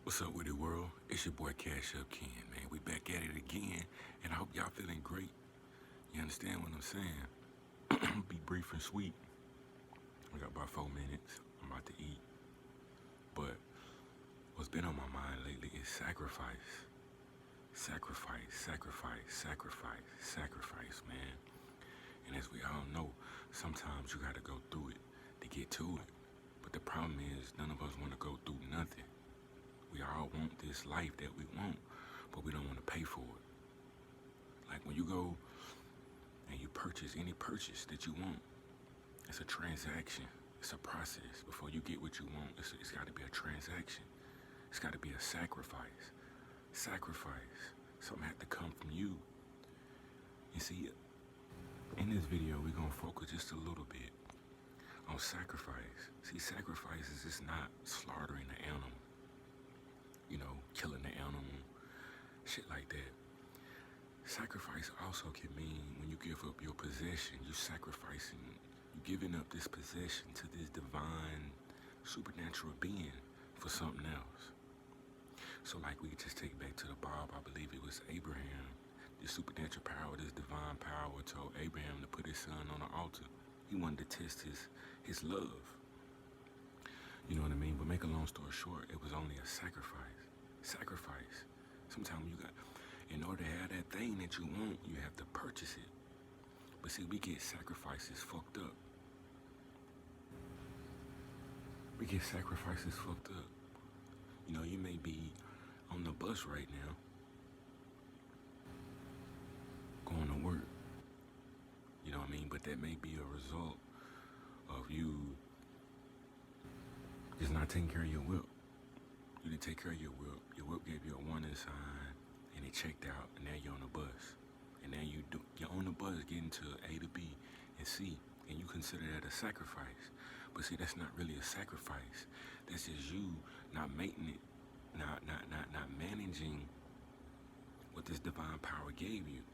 What's up with it, world? It's your boy Cash Up Ken, man. We back at it again, and I hope y'all feeling great. You understand what I'm saying? Be brief and sweet. We got about 4 minutes. I'm about to eat. But what's been on my mind lately is sacrifice. Sacrifice, sacrifice, sacrifice, sacrifice, man. And as we all know, sometimes you gotta go through it to get to it. But the problem is, none of us want to go through nothing. We all want this life that we want, but we don't want to pay for it. Like when you go and you purchase any purchase that you want, it's a transaction. It's a process. Before you get what you want, it's got to be a transaction. It's got to be a sacrifice. Sacrifice. Something had to come from you. You see, in this video, we're going to focus just a little bit on sacrifice. See, sacrifice is just not slaughtering the animal. You know, killing the animal, shit like that. Sacrifice also can mean when you give up your possession, you sacrificing, you giving up this possession to this divine, supernatural being for something else. So like we just take back to the Bible, I believe it was Abraham. This supernatural power, this divine power told Abraham to put his son on the altar. He wanted to test his love. You know what I mean? But make a long story short, it was only a sacrifice. Sacrifice. Sometimes you got, in order to have that thing that you want, you have to purchase it. But see, we get sacrifices fucked up. We get sacrifices fucked up. You know, you may be on the bus right now, going to work. You know what I mean? But that may be a result of you just not taking care of your whip. You didn't take care of your whip. Your whip gave you a warning sign, and it checked out, and now you're on the bus. And now you're on the bus getting to A to B and C, and you consider that a sacrifice. But see, that's not really a sacrifice. That's just you not making it, not managing what this divine power gave you.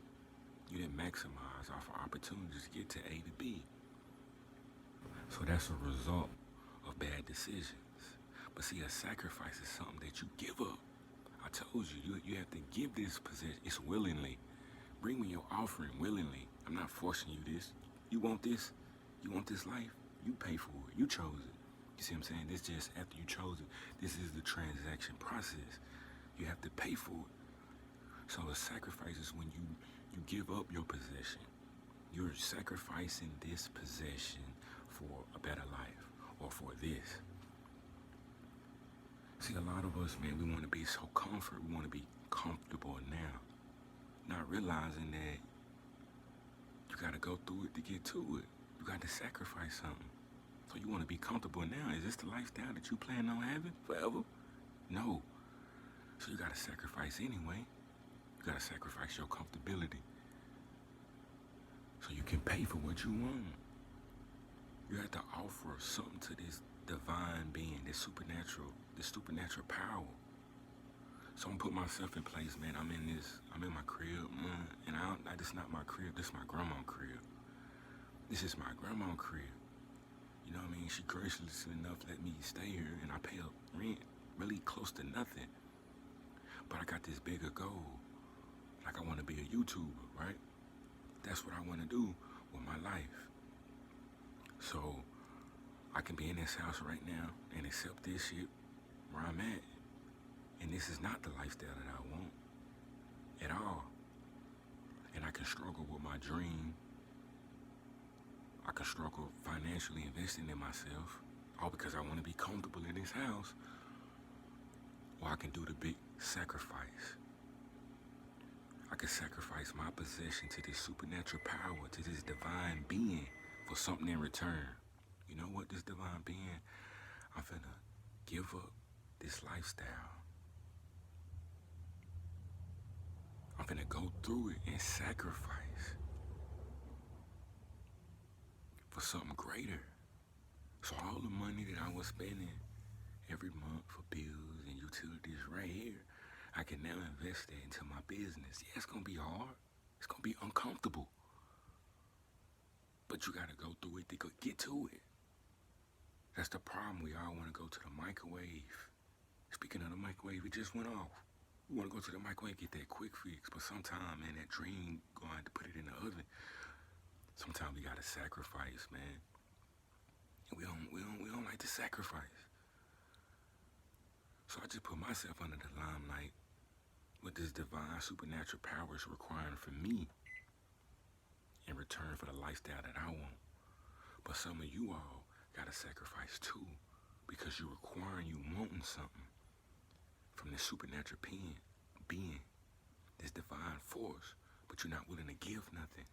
You didn't maximize off of opportunities to get to A to B. So that's a result of bad decisions. But see, a sacrifice is something that you give up. I told you, you have to give this possession. It's willingly. Bring me your offering willingly. I'm not forcing you this. You want this? You want this life? You pay for it. You chose it. You see what I'm saying? This just after you chose it. This is the transaction process. You have to pay for it. So a sacrifice is when you give up your possession. You're sacrificing this possession for a better life or for this. See, a lot of us, man, we want to be so comfortable. We want to be comfortable now. Not realizing that you got to go through it to get to it. You got to sacrifice something. So you want to be comfortable now. Is this the lifestyle that you plan on having forever? No. So you got to sacrifice anyway. You got to sacrifice your comfortability so you can pay for what you want. You have to offer something to this divine being, this supernatural power. So I'm putting myself in place, man. I'm in my crib, man. And this is not my crib, this is my grandma's crib. This is my grandma's crib. You know what I mean? She graciously enough let me stay here, and I pay up rent really close to nothing. But I got this bigger goal. Like, I want to be a YouTuber, right? That's what I want to do with my life. So I can be in this house right now and accept this shit where I'm at. And this is not the lifestyle that I want at all. And I can struggle with my dream. I can struggle financially investing in myself, all because I want to be comfortable in this house. Or I can do the big sacrifice. I can sacrifice my possession to this supernatural power, to this divine being for something in return. You know what, this divine being, I'm finna give up this lifestyle. I'm finna go through it and sacrifice for something greater. So all the money that I was spending every month for bills and utilities right here, I can now invest that into my business. Yeah, it's gonna be hard. It's gonna be uncomfortable. But you gotta go through it to get to it. That's the problem. We all wanna go to the microwave. Speaking of the microwave, microwave, it just went off. We want to go to the microwave, get that quick fix, but sometimes, man, that dream going to put it in the oven. Sometimes we gotta sacrifice, man. And we don't like to sacrifice. So I just put myself under the limelight with this divine supernatural powers requiring for me in return for the lifestyle that I want. But some of you all gotta sacrifice too, because you're requiring, you wanting something from this supernatural being, this divine force, but you're not willing to give nothing.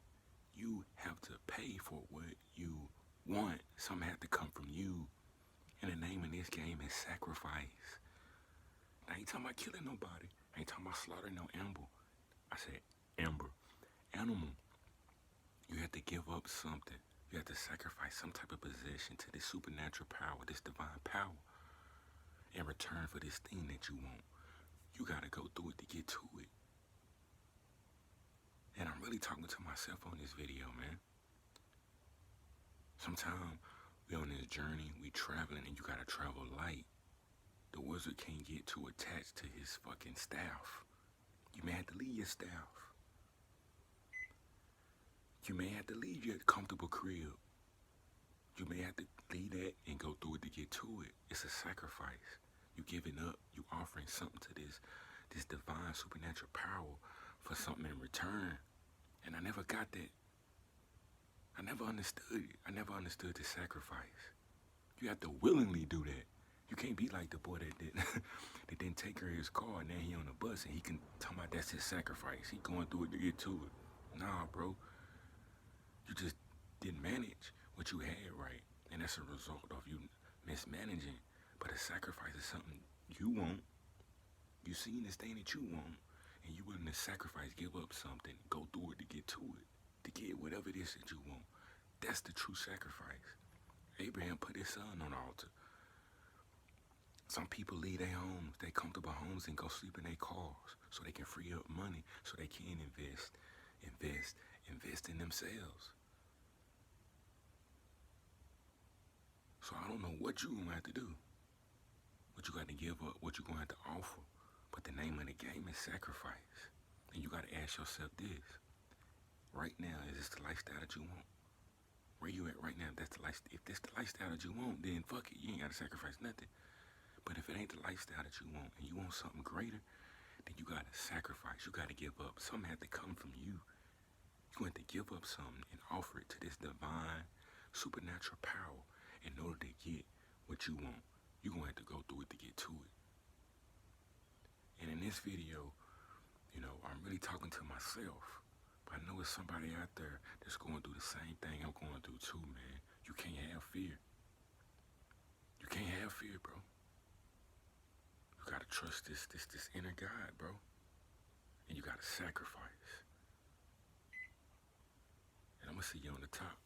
You have to pay for what you want. Something has to come from you. And the name of this game is sacrifice. I ain't talking about killing nobody. I ain't talking about slaughtering no animal. I said animal. You have to give up something. You have to sacrifice some type of possession to this supernatural power, this divine power, in return for this thing that you want. You gotta go through it to get to it. And I'm really talking to myself on this video, man. Sometimes we on this journey, we traveling, and you gotta travel light. The wizard can't get too attached to his fucking staff. You may have to leave your staff. You may have to leave your comfortable crib. You may have to leave that and go through it to get to it. It's a sacrifice. You giving up, you offering something to this divine supernatural power for something in return. And I never got that. I never understood it. I never understood the sacrifice. You have to willingly do that. You can't be like the boy that didn't take care of his car and now he on the bus and he can talk about that's his sacrifice. He going through it to get to it. Nah, bro. You just didn't manage what you had right. And that's a result of you mismanaging. But a sacrifice is something you want. You seen this thing that you want and you willing to sacrifice, give up something, go through it to get to it, to get whatever it is that you want. That's the true sacrifice. Abraham put his son on the altar. Some people leave their homes, their comfortable homes, and go sleep in their cars so they can free up money, so they can invest in themselves. So I don't know what you're going to have to do, what you got to give up, what you're going to have to offer. But the name of the game is sacrifice. And you got to ask yourself this. Right now, is this the lifestyle that you want? Where you at right now? If that's the lifestyle that you want, then fuck it. You ain't got to sacrifice nothing. But if it ain't the lifestyle that you want and you want something greater, then you got to sacrifice. You got to give up. Something had to come from you. You have to give up something and offer it to this divine, supernatural power in order to get what you want. You're going to have to go through it to get to it. And in this video, you know, I'm really talking to myself. But I know it's somebody out there that's going through the same thing I'm going through too, man. You can't have fear. You can't have fear, bro. You gotta trust this inner God, bro. And you gotta sacrifice. And I'm gonna see you on the top.